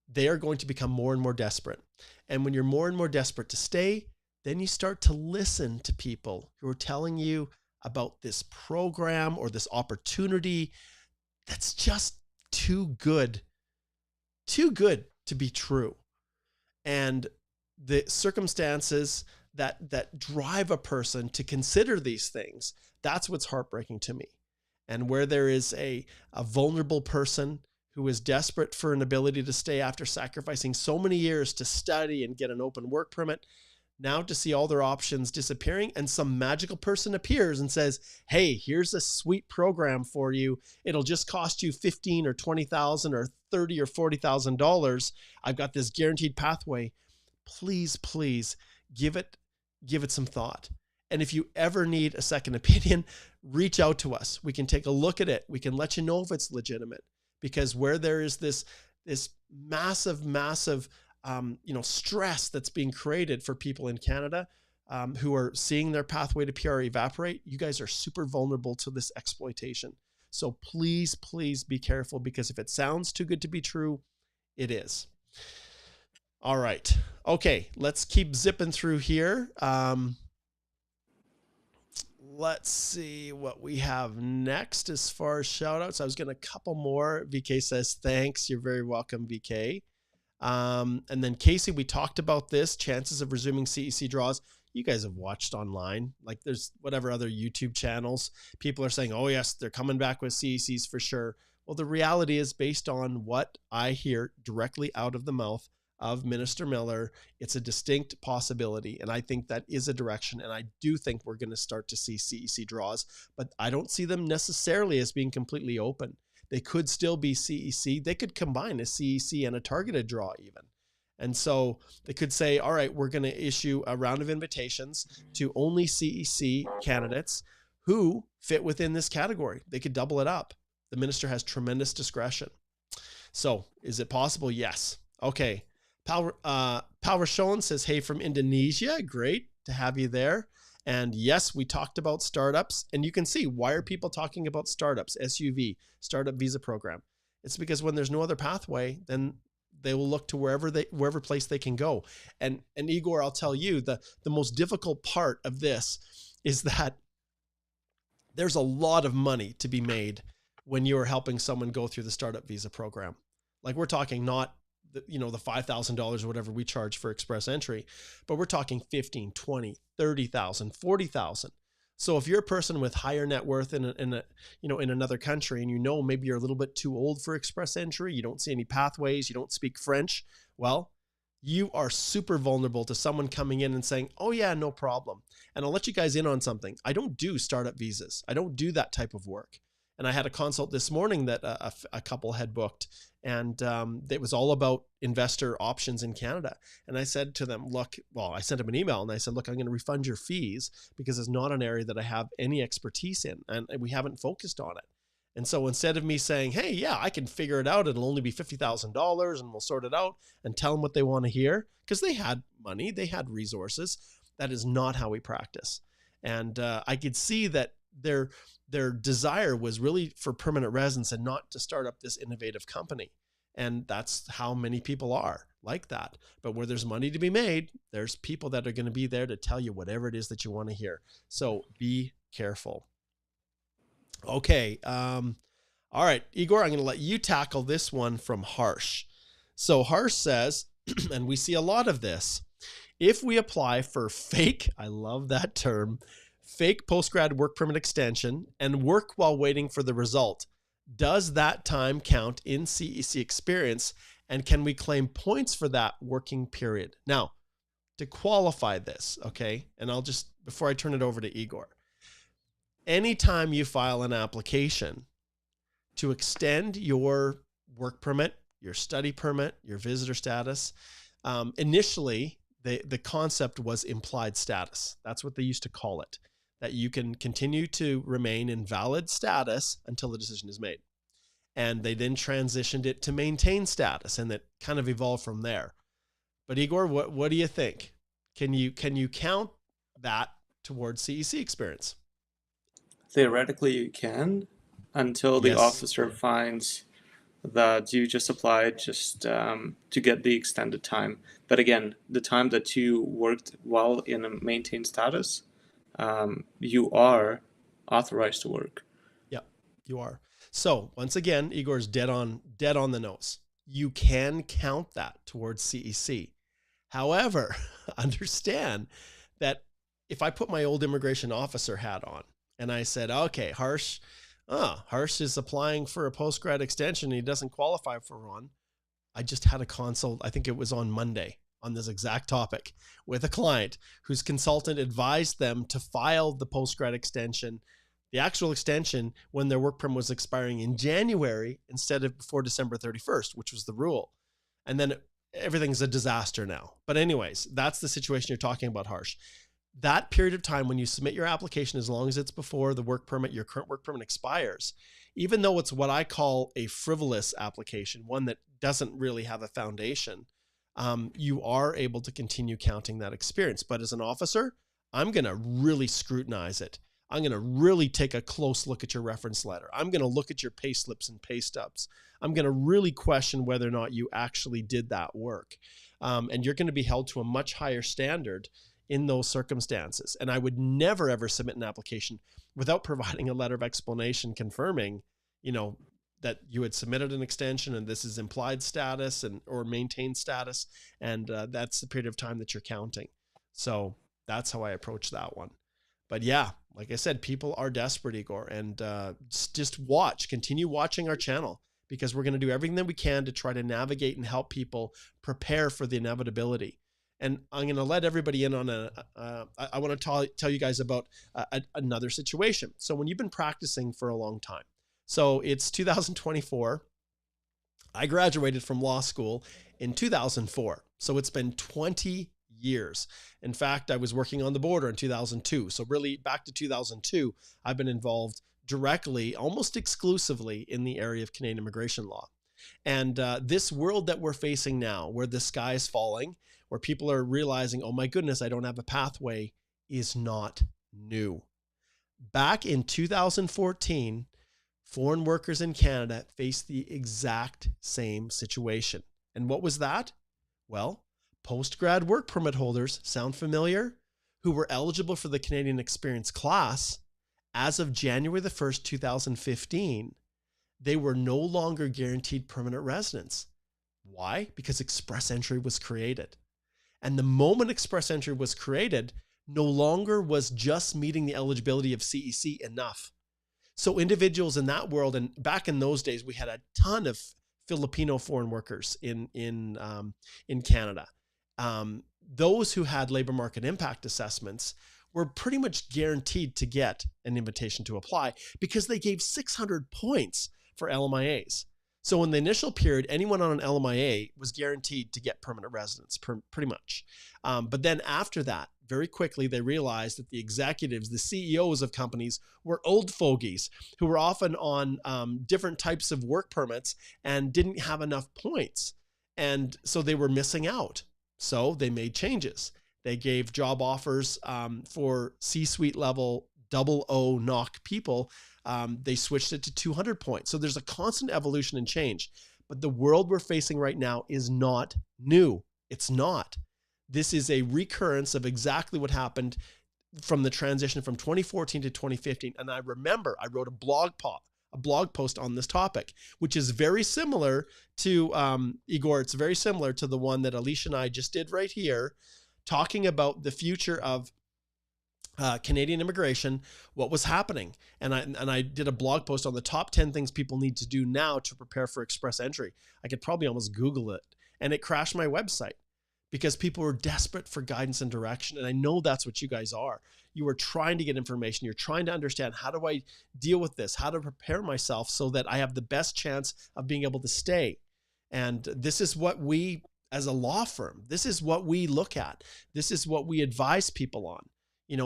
they are going to become more and more desperate. And when you're more and more desperate to stay, then you start to listen to people who are telling you about this program or this opportunity that's just too good to be true. And the circumstances that drive a person to consider these things, that's what's heartbreaking to me. And where there is a vulnerable person who is desperate for an ability to stay after sacrificing so many years to study and get an open work permit, now to see all their options disappearing, and some magical person appears and says, hey, here's a sweet program for you. It'll just cost you $15,000 or $20,000 or $30,000 or $40,000. I've got this guaranteed pathway. Please, please give it some thought. And if you ever need a second opinion, reach out to us. We can take a look at it. We can let you know if it's legitimate, because where there is this massive stress that's being created for people in Canada who are seeing their pathway to PR evaporate, you guys are super vulnerable to this exploitation. So please, please be careful, because if it sounds too good to be true, it is. All right. Okay, let's keep zipping through here. Let's see what we have next as far as shout outs. I was going to couple more. VK says, thanks. You're very welcome, VK. And then Casey, we talked about this, chances of resuming CEC draws. You guys have watched online, like there's whatever other YouTube channels. People are saying, oh yes, they're coming back with CECs for sure. Well, the reality is, based on what I hear directly out of the mouth of Minister Miller, it's a distinct possibility. And I think that is a direction. And I do think we're going to start to see CEC draws, but I don't see them necessarily as being completely open. They could still be CEC. They could combine a CEC and a targeted draw even. And so they could say, all right, we're going to issue a round of invitations to only CEC candidates who fit within this category. They could double it up. The minister has tremendous discretion. So is it possible? Yes. Okay. Power Shown says, hey, from Indonesia. Great to have you there. And yes, we talked about startups, and you can see, why are people talking about startups, SUV, startup visa program? It's because when there's no other pathway, then they will look to wherever place they can go. And Igor, I'll tell you, the most difficult part of this is that there's a lot of money to be made when you're helping someone go through the startup visa program. Like, we're talking not the $5,000 or whatever we charge for express entry, but we're talking 15, 20, 30,000, 40,000. So if you're a person with higher net worth in another country, and maybe you're a little bit too old for express entry, you don't see any pathways, you don't speak French, well, you are super vulnerable to someone coming in and saying, oh yeah, no problem. And I'll let you guys in on something. I don't do startup visas. I don't do that type of work. And I had a consult this morning that a couple had booked, and it was all about investor options in Canada. And I said to them, I sent them an email and I said, look, I'm going to refund your fees because it's not an area that I have any expertise in, and we haven't focused on it. And so instead of me saying, hey, yeah, I can figure it out, it'll only be $50,000 and we'll sort it out, and tell them what they want to hear, because they had money, they had resources. That is not how we practice. And I could see that their desire was really for permanent residence and not to start up this innovative company. And that's how many people are like that. But where there's money to be made, there's people that are going to be there to tell you whatever it is that you want to hear. So be careful. Okay. All right, Igor, I'm going to let you tackle this one from Harsh. So Harsh says, and we see a lot of this, if we apply for fake, I love that term, fake postgrad work permit extension and work while waiting for the result, does that time count in CEC experience, and can we claim points for that working period? Now, to qualify this, okay, and I'll just, before I turn it over to Igor, anytime you file an application to extend your work permit, your study permit, your visitor status, initially the concept was implied status. That's what they used to call it, that you can continue to remain in valid status until the decision is made. And they then transitioned it to maintain status, and that kind of evolved from there. But Igor, what do you think? Can you count that towards CEC experience? Theoretically, you can, until the officer finds that you just applied to get the extended time. But again, the time that you worked while in a maintained status, you are authorized to work. Yeah, you are. So once again, Igor's dead on the nose. You can count that towards CEC. However, understand that if I put my old immigration officer hat on and I said, okay, Harsh, Harsh is applying for a post-grad extension. He doesn't qualify for one. I just had a consult, I think it was on Monday, on this exact topic with a client whose consultant advised them to file the post-grad extension, the actual extension, when their work permit was expiring in January instead of before December 31st, which was the rule. And then everything's a disaster now. But anyways, that's the situation you're talking about, Harsh. That period of time when you submit your application, as long as it's before the work permit, your current work permit expires, even though it's what I call a frivolous application, one that doesn't really have a foundation, you are able to continue counting that experience. But as an officer, I'm going to really scrutinize it. I'm going to really take a close look at your reference letter. I'm going to look at your pay slips and pay stubs. I'm going to really question whether or not you actually did that work. And you're going to be held to a much higher standard in those circumstances. And I would never, ever submit an application without providing a letter of explanation confirming, that you had submitted an extension and this is implied status or maintained status. And that's the period of time that you're counting. So that's how I approach that one. But yeah, like I said, people are desperate, Igor, and just continue watching our channel, because we're going to do everything that we can to try to navigate and help people prepare for the inevitability. And I'm going to let everybody in on I want to tell you guys about another situation. So when you've been practicing for a long time, so it's 2024, I graduated from law school in 2004. So it's been 20 years. In fact, I was working on the border in 2002. So really back to 2002, I've been involved directly, almost exclusively in the area of Canadian immigration law. And this world that we're facing now, where the sky is falling, where people are realizing, oh my goodness, I don't have a pathway, is not new. Back in 2014, foreign workers in Canada faced the exact same situation. And what was that? Well, post-grad work permit holders, sound familiar? Who were eligible for the Canadian Experience class, as of January the 1st, 2015, they were no longer guaranteed permanent residence. Why? Because express entry was created. And the moment express entry was created, no longer was just meeting the eligibility of CEC enough. So individuals in that world, and back in those days, we had a ton of Filipino foreign workers in Canada. Those who had labor market impact assessments were pretty much guaranteed to get an invitation to apply, because they gave 600 points for LMIAs. So in the initial period, anyone on an LMIA was guaranteed to get permanent residence, pretty much. But then after that, very quickly, they realized that the executives, the CEOs of companies, were old fogies who were often on different types of work permits and didn't have enough points. And so they were missing out. So they made changes. They gave job offers for C-suite level 00 knock people. They switched it to 200 points. So there's a constant evolution and change. But the world we're facing right now is not new. It's not. This is a recurrence of exactly what happened from the transition from 2014 to 2015. And I remember I wrote a blog post on this topic, which is very similar to, Igor, it's very similar to the one that Alicia and I just did right here, talking about the future of Canadian immigration, what was happening. And I did a blog post on the top 10 things people need to do now to prepare for express entry. I could probably almost Google it, and it crashed my website because people were desperate for guidance and direction. And I know that's what you guys are. You are trying to get information. You're trying to understand, how do I deal with this? How to prepare myself so that I have the best chance of being able to stay. And this is what we, as a law firm, this is what we look at. This is what we advise people on.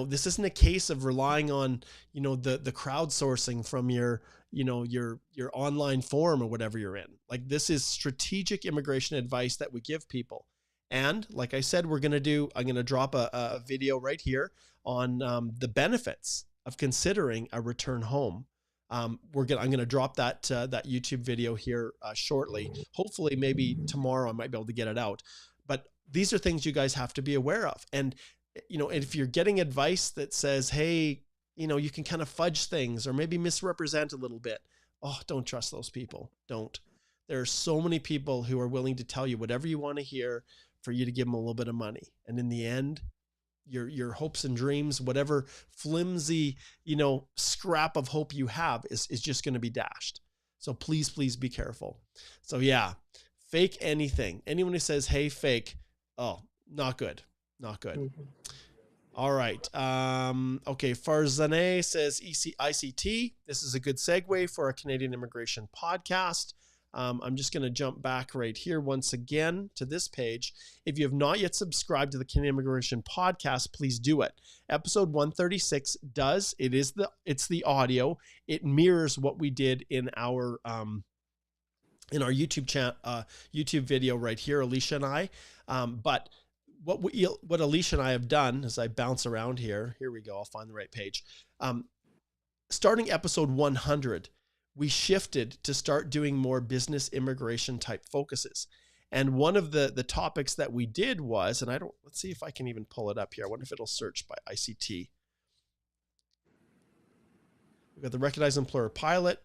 This isn't a case of relying on, the crowdsourcing from your online forum or whatever you're in. Like, this is strategic immigration advice that we give people. And like I said, I'm going to drop a video right here on the benefits of considering a return home. I'm going to drop that YouTube video here shortly. Hopefully, maybe tomorrow I might be able to get it out. But these are things you guys have to be aware of. And if you're getting advice that says, hey, you can kind of fudge things or maybe misrepresent a little bit, don't trust those people. Don't. There are so many people who are willing to tell you whatever you want to hear for you to give them a little bit of money. And in the end, your hopes and dreams, whatever flimsy, scrap of hope you have is just going to be dashed. So please be careful. So yeah, fake anything. Anyone who says, hey, fake, oh, not good. Not good. Mm-hmm. All right. Okay. Farzaneh says ICT. This is a good segue for a Canadian immigration podcast. I'm just going to jump back right here once again to this page. If you have not yet subscribed to the Canadian Immigration Podcast, please do it. Episode 136 it's the audio. It mirrors what we did in our YouTube video right here, Alicia and I. But what Alicia and I have done as I bounce around here we go. I'll find the right page. Starting episode 100. We shifted to start doing more business immigration type focuses. And one of the topics that we did was, let's see if I can even pull it up here. I wonder if it'll search by ICT. We've got the recognized employer pilot,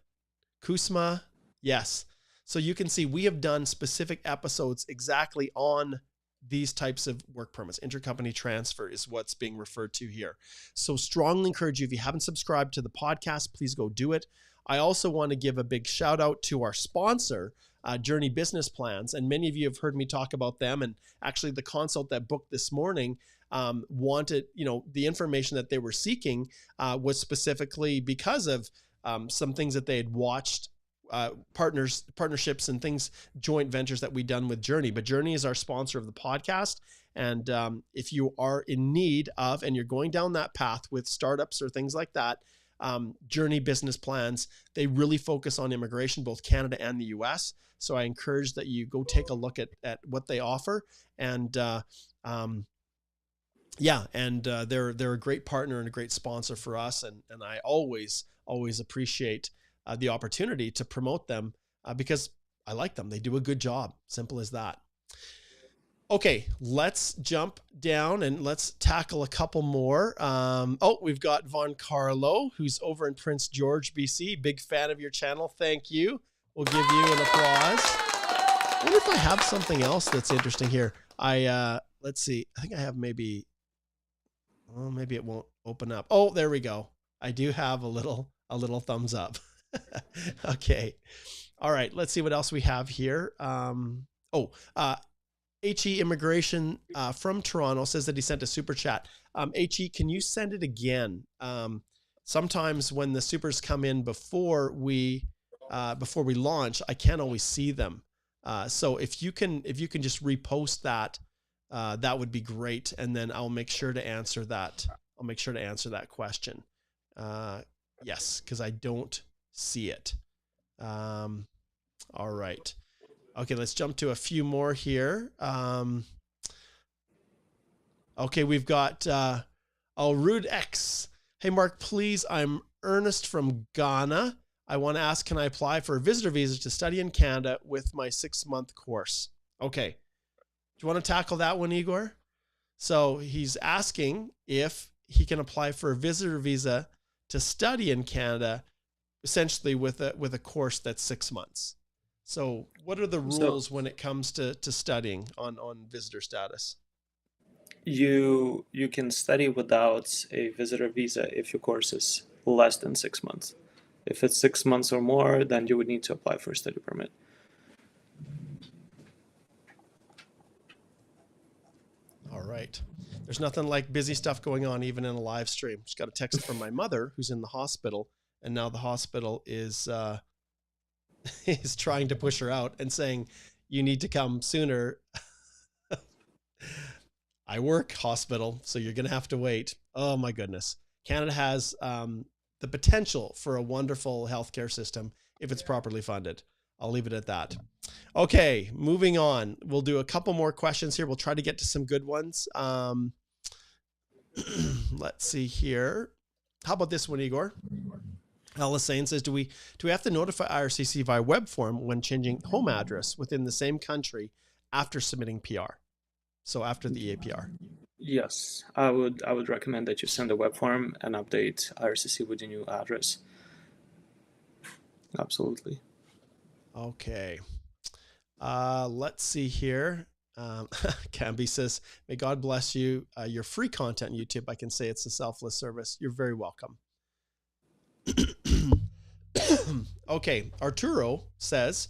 CUSMA. Yes. So you can see we have done specific episodes exactly on these types of work permits. Intercompany transfer is what's being referred to here. So strongly encourage you, if you haven't subscribed to the podcast, please go do it. I also want to give a big shout out to our sponsor, Journey Business Plans. And many of you have heard me talk about them. And actually the consult that booked this morning wanted, the information that they were seeking was specifically because of some things that they had watched, partnerships and things, joint ventures that we've done with Journey. But Journey is our sponsor of the podcast. And if you are in need of, and you're going down that path with startups or things like that, Journey Business Plans, they really focus on immigration, both Canada and the US. So I encourage that you go take a look at what they offer. And they're a great partner and a great sponsor for us. And I always appreciate the opportunity to promote them because I like them. They do a good job. Simple as that. Okay, let's jump down and let's tackle a couple more. We've got Von Carlo, who's over in Prince George, BC. Big fan of your channel. Thank you. We'll give you an applause. I wonder if I have something else that's interesting here. Let's see. I think I have maybe it won't open up. Oh, there we go. I do have a little thumbs up. Okay. All right. Let's see what else we have here. HE Immigration from Toronto says that he sent a super chat. HE, can you send it again? Sometimes when the supers come in before we launch, I can't always see them. So if you can just repost that, that would be great. And then I'll make sure to answer that. I'll make sure to answer that question. Yes, because I don't see it. All right. Okay, let's jump to a few more here. Okay, we've got Rude X. Hey, Mark, please. I'm Ernest from Ghana. I want to ask, can I apply for a visitor visa to study in Canada with my 6-month course? Okay. Do you want to tackle that one, Igor? So he's asking if he can apply for a visitor visa to study in Canada, essentially with a course that's 6 months. So what are the rules when it comes to studying on visitor status? You can study without a visitor visa if your course is less than 6 months. If it's 6 months or more, then you would need to apply for a study permit. All right. There's nothing like busy stuff going on even in a live stream. Just got a text from my mother who's in the hospital, and now the hospital is trying to push her out and saying, you need to come sooner. I work hospital, so you're going to have to wait. Oh my goodness. Canada has the potential for a wonderful healthcare system if it's properly funded. I'll leave it at that. Okay, moving on. We'll do a couple more questions here. We'll try to get to some good ones. Let's see here. How about this one, Igor? Alisane says, do we have to notify IRCC via web form when changing home address within the same country after submitting PR? So after the EAPR? Yes, I would recommend that you send a web form and update IRCC with your new address. Absolutely. Okay. Let's see here. Camby says, may God bless you. Your free content on YouTube. I can say it's a selfless service. You're very welcome. Okay. Arturo says,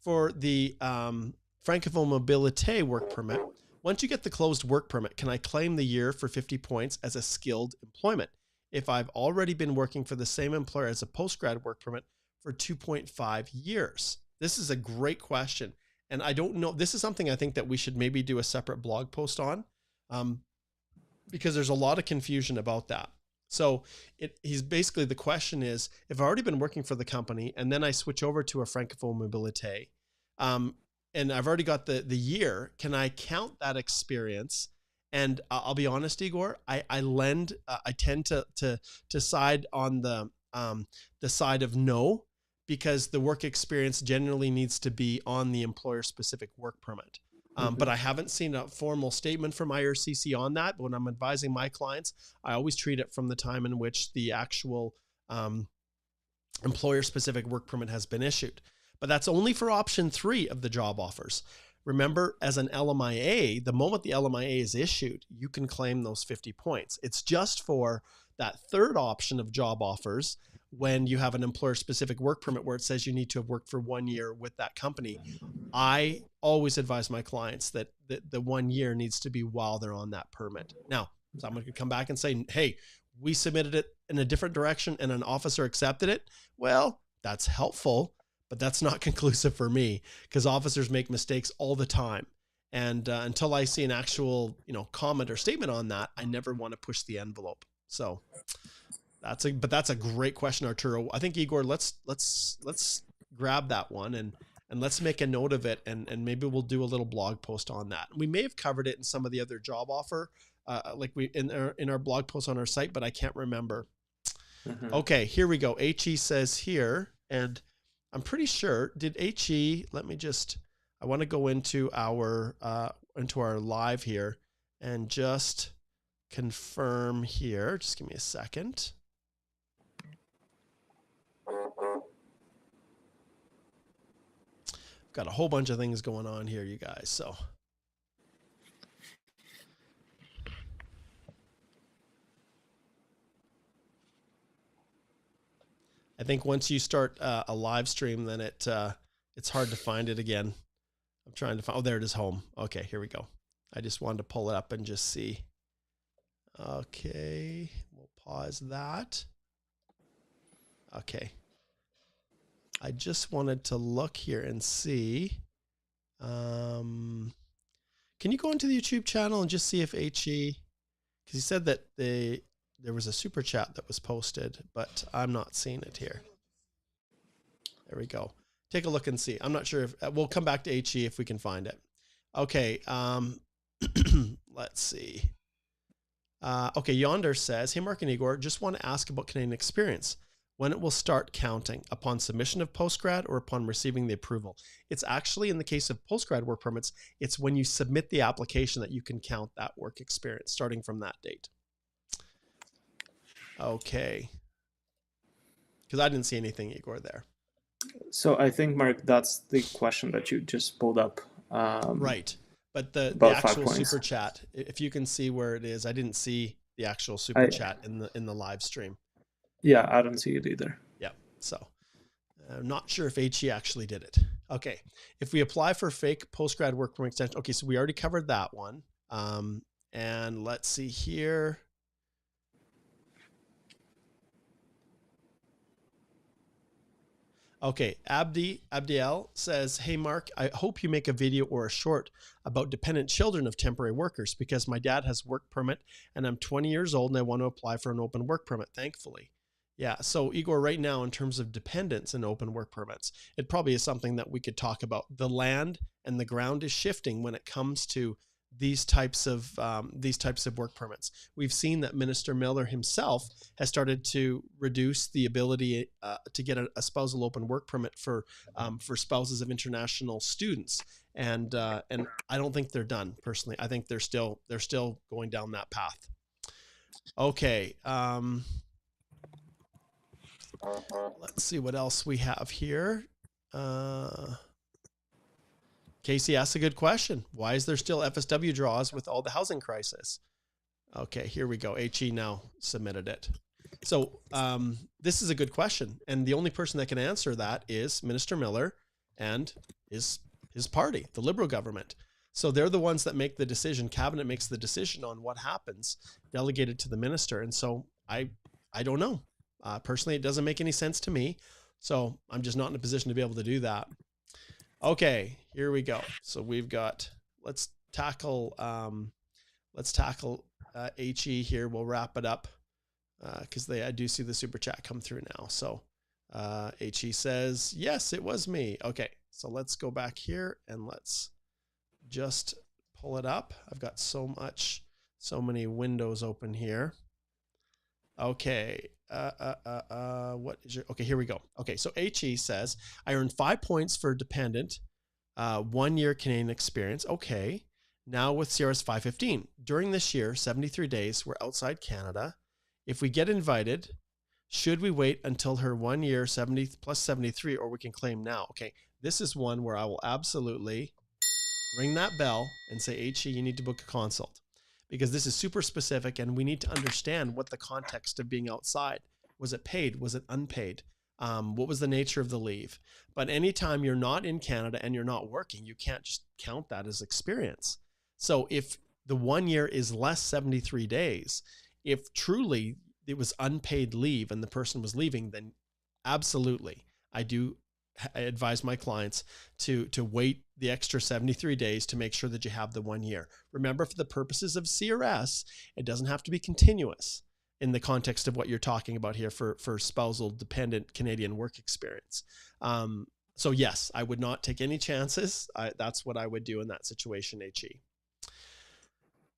for the Francophone Mobilité work permit, once you get the closed work permit, can I claim the year for 50 points as a skilled employment if I've already been working for the same employer as a postgrad work permit for 2.5 years? This is a great question. And I don't know, this is something I think that we should maybe do a separate blog post on, because there's a lot of confusion about that. So he's basically, the question is, if I've already been working for the company and then I switch over to a Francophone Mobilité, and I've already got the year, can I count that experience? And I'll be honest, Igor, I tend to side on the side of no, because the work experience generally needs to be on the employer specific work permit. But I haven't seen a formal statement from IRCC on that. But when I'm advising my clients, I always treat it from the time in which the actual employer specific work permit has been issued. But that's only for option 3 of the job offers. Remember, as an LMIA, the moment the LMIA is issued, you can claim those 50 points. It's just for that third option of job offers, when you have an employer specific work permit where it says you need to have worked for 1 year with that company. I always advise my clients that the 1 year needs to be while they're on that permit. Now, someone could come back and say, hey, we submitted it in a different direction and an officer accepted it. Well, that's helpful, but that's not conclusive for me, because officers make mistakes all the time. And until I see an actual, comment or statement on that, I never want to push the envelope. So that's a great question, Arturo. I think, Igor, let's grab that one and let's make a note of it, and maybe we'll do a little blog post on that. We may have covered it in some of the other job offer, like we in our blog post on our site, but I can't remember. Okay, here we go. HE says here, and I'm pretty sure, did HE, I want to go into our live here and just confirm here. Just give me a second. Got a whole bunch of things going on here, you guys. So I think once you start a live stream, then it's hard to find it again. I'm trying to find, oh, there it is, home. Okay, here we go. I just wanted to pull it up and just see. Okay, we'll pause that. Okay. I just wanted to look here and see. Can you go into the YouTube channel and just see if HE, because he said that there was a super chat that was posted, but I'm not seeing it here. There we go. Take a look and see. I'm not sure if we'll come back to HE if we can find it. Okay. Let's see. Okay. Yonder says, hey, Mark and Igor, just want to ask about Canadian experience. When it will start counting, upon submission of postgrad or upon receiving the approval? It's actually, in the case of postgrad work permits, it's when you submit the application that you can count that work experience starting from that date. Okay. Because I didn't see anything, Igor, there. So I think, Mark, that's the question that you just pulled up. Right. But the actual super chat, if you can see where it is, I didn't see the actual super chat in the live stream. Yeah, I don't see it either. Yeah. So I'm not sure if HE actually did it. Okay. If we apply for fake postgrad work permit extension, okay, so we already covered that one. And let's see here. Okay, Abdiel says, hey, Mark, I hope you make a video or a short about dependent children of temporary workers, because my dad has work permit and I'm 20 years old and I want to apply for an open work permit, thankfully. Yeah, so Igor, right now, in terms of dependents and open work permits, it probably is something that we could talk about. The land and the ground is shifting when it comes to these types of work permits. We've seen that Minister Miller himself has started to reduce the ability to get a spousal open work permit for spouses of international students, and I don't think they're done. Personally, I think they're still going down that path. Okay. Let's see what else we have here. Casey asks a good question. Why is there still FSW draws with all the housing crisis? Okay, here we go. HE now submitted it. So this is a good question. And the only person that can answer that is Minister Miller and his party, the Liberal government. So they're the ones that make the decision. Cabinet makes the decision on what happens, delegated to the minister. And so I don't know. Personally, it doesn't make any sense to me. So I'm just not in a position to be able to do that. Okay, here we go. So we've got, let's tackle HE here. We'll wrap it up because I do see the super chat come through now. So HE says, yes, it was me. Okay, so let's go back here and let's just pull it up. I've got so many windows open here. Okay. What is your, okay, here we go. Okay. So HE says, I earned 5 points for dependent, 1 year Canadian experience. Okay. Now with CRS 515, during this year, 73 days, we're outside Canada. If we get invited, should we wait until her 1 year 70 plus 73, or we can claim now? Okay. This is one where I will absolutely ring that bell and say, HE, you need to book a consult, because this is super specific and we need to understand what the context of being outside. Was it paid? Was it unpaid? What was the nature of the leave? But anytime you're not in Canada and you're not working, you can't just count that as experience. So if the 1 year is less 73 days, if truly it was unpaid leave and the person was leaving, then absolutely, I advise my clients to wait the extra 73 days to make sure that you have the 1 year. Remember, for the purposes of CRS, it doesn't have to be continuous in the context of what you're talking about here for spousal dependent Canadian work experience. So yes, I would not take any chances. That's what I would do in that situation, HE.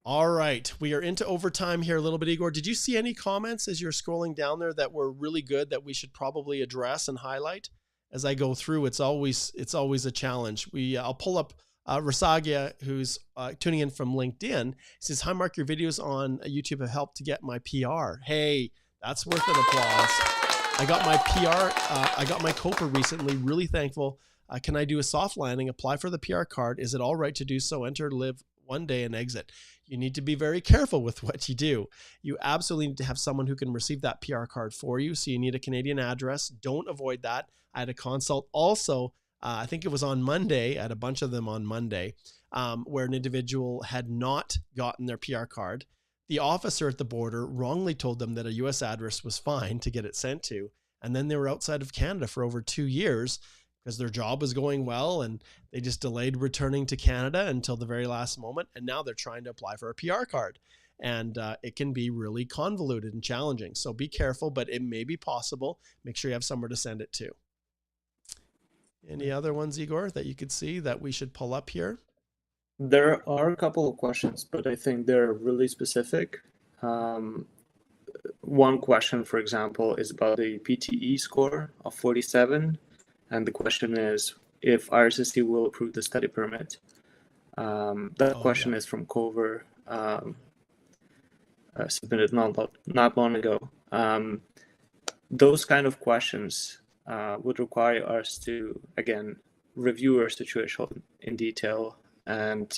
All right, we are into overtime here a little bit. Igor, did you see any comments as you're scrolling down there that were really good that we should probably address and highlight? As I go through, it's always a challenge. I'll pull up Rasagia, who's tuning in from LinkedIn. He says, hi, Mark, your videos on YouTube have helped to get my PR. Hey, that's worth an applause. I got my PR. I got my COPA recently. Really thankful. Can I do a soft landing, apply for the PR card? Is it all right to do so? Enter, live 1 day and exit. You need to be very careful with what you do. You absolutely need to have someone who can receive that PR card for you. So you need a Canadian address. Don't avoid that. I had a consult also, I think it was on Monday. I had a bunch of them on Monday, where an individual had not gotten their PR card. The officer at the border wrongly told them that a US address was fine to get it sent to. And then they were outside of Canada for over 2 years because their job was going well and they just delayed returning to Canada until the very last moment. And now they're trying to apply for a PR card. And it can be really convoluted and challenging. So be careful, but it may be possible. Make sure you have somewhere to send it to. Any other ones, Igor, that you could see that we should pull up here? There are a couple of questions, but I think they're really specific. One question, for example, is about the PTE score of 47. And the question is if RSSC will approve the study permit. That question is from Cover, submitted not long ago. Those kind of questions would require us to, again, review our situation in detail and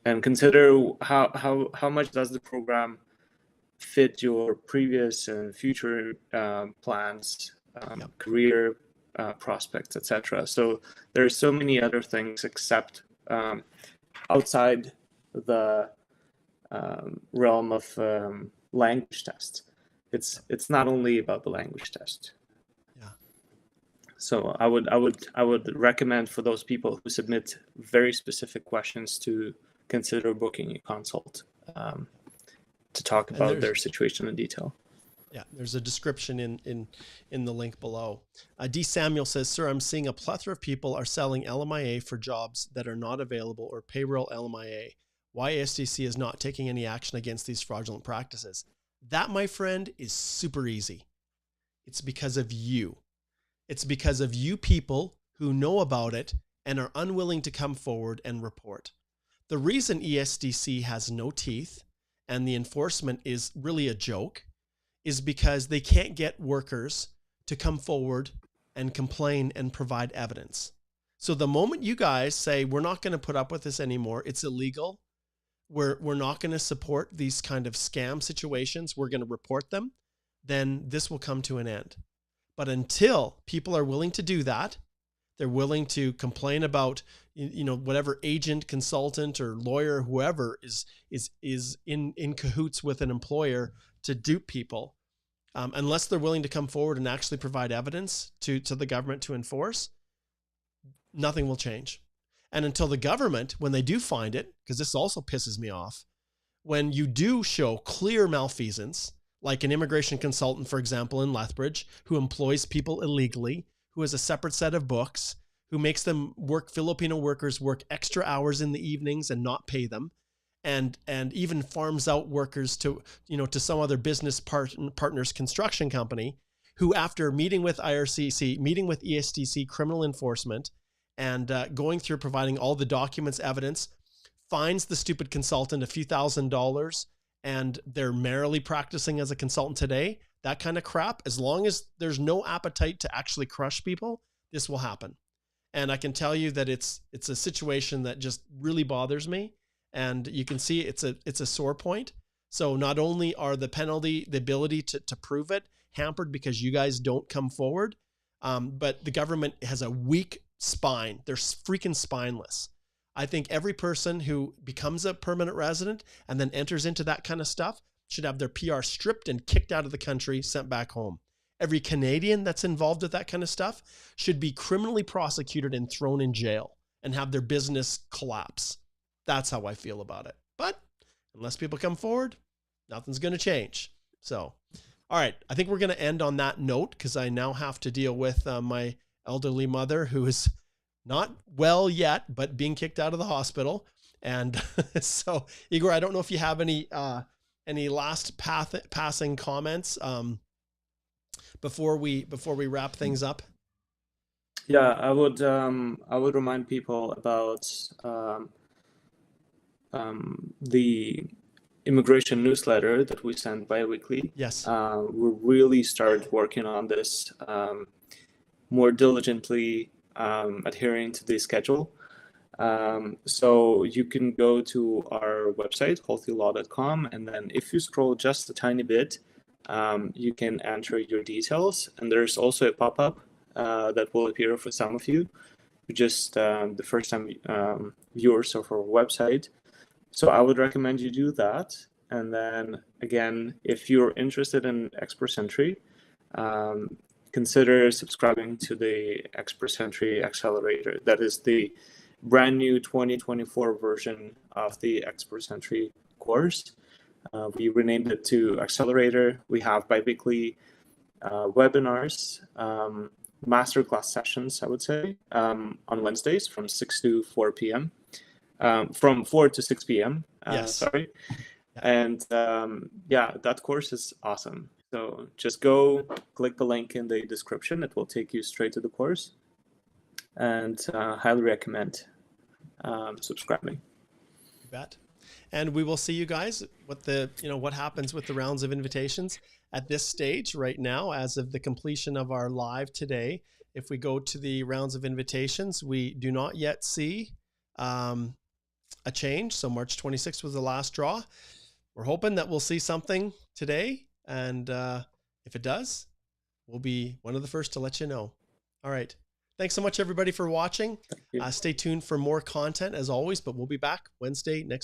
consider how much does the program fit your previous and future plans, career prospects, etc. So there are so many other things except outside the realm of language test. It's not only about the language test. Yeah. So I would recommend for those people who submit very specific questions to consider booking a consult to talk about their situation in detail. Yeah, there's a description in the link below. D. Samuel says, sir, I'm seeing a plethora of people are selling LMIA for jobs that are not available or payroll LMIA. Why ASDC is not taking any action against these fraudulent practices? That, my friend, is super easy. It's because of you. It's because of you people who know about it and are unwilling to come forward and report. The reason ESDC has no teeth and the enforcement is really a joke is because they can't get workers to come forward and complain and provide evidence. So the moment you guys say, we're not going to put up with this anymore, it's illegal, we're not going to support these kind of scam situations, we're going to report them, then this will come to an end. But until people are willing to do that, they're willing to complain about, whatever agent, consultant, or lawyer, whoever is in cahoots with an employer to dupe people, unless they're willing to come forward and actually provide evidence to the government to enforce, nothing will change. And until the government, when they do find it, because this also pisses me off, when you do show clear malfeasance, like an immigration consultant, for example, in Lethbridge, who employs people illegally, who has a separate set of books, who makes them Filipino workers work extra hours in the evenings and not pay them, and even farms out workers to some other business partner's construction company, who, after meeting with IRCC, meeting with ESDC criminal enforcement, and going through providing all the documents, evidence, fines the stupid consultant a few $1,000s, and they're merrily practicing as a consultant today, that kind of crap, as long as there's no appetite to actually crush people, this will happen. And I can tell you that it's a situation that just really bothers me. And you can see it's a sore point. So not only are the ability to prove it hampered because you guys don't come forward, but the government has a weak spine. They're freaking spineless. I think every person who becomes a permanent resident and then enters into that kind of stuff should have their PR stripped and kicked out of the country, sent back home. Every Canadian that's involved with that kind of stuff should be criminally prosecuted and thrown in jail and have their business collapse. That's how I feel about it. But unless people come forward, nothing's going to change. So, all right, I think we're going to end on that note, because I now have to deal with my elderly mother, who is not well yet, but being kicked out of the hospital. And so, Igor, I don't know if you have any last passing comments before we wrap things up. Yeah, I would remind people about the immigration newsletter that we send bi-weekly. Yes. We really started working on this more diligently, adhering to the schedule. So you can go to our website, holthelaw.com, and then if you scroll just a tiny bit, you can enter your details. And there's also a pop-up that will appear for some of you, who just the first time viewers of our website. So I would recommend you do that. And then again, if you're interested in Expert Entry, consider subscribing to the Expert Entry Accelerator. That is the brand new 2024 version of the Expert Entry course. We renamed it to Accelerator. We have bi-weekly webinars, masterclass sessions, I would say, on Wednesdays from 6 to 4 p.m. From 4 to 6 p.m. Yes. Sorry. And yeah, that course is awesome. So just go click the link in the description. It will take you straight to the course, and highly recommend subscribing. You bet. And we will see you guys what happens with the rounds of invitations at this stage right now, as of the completion of our live today. If we go to the rounds of invitations, we do not yet see a change. So March 26th was the last draw. We're hoping that we'll see something today. And if it does, we'll be one of the first to let you know. All right. Thanks so much, everybody, for watching. Stay tuned for more content as always, but we'll be back Wednesday next week.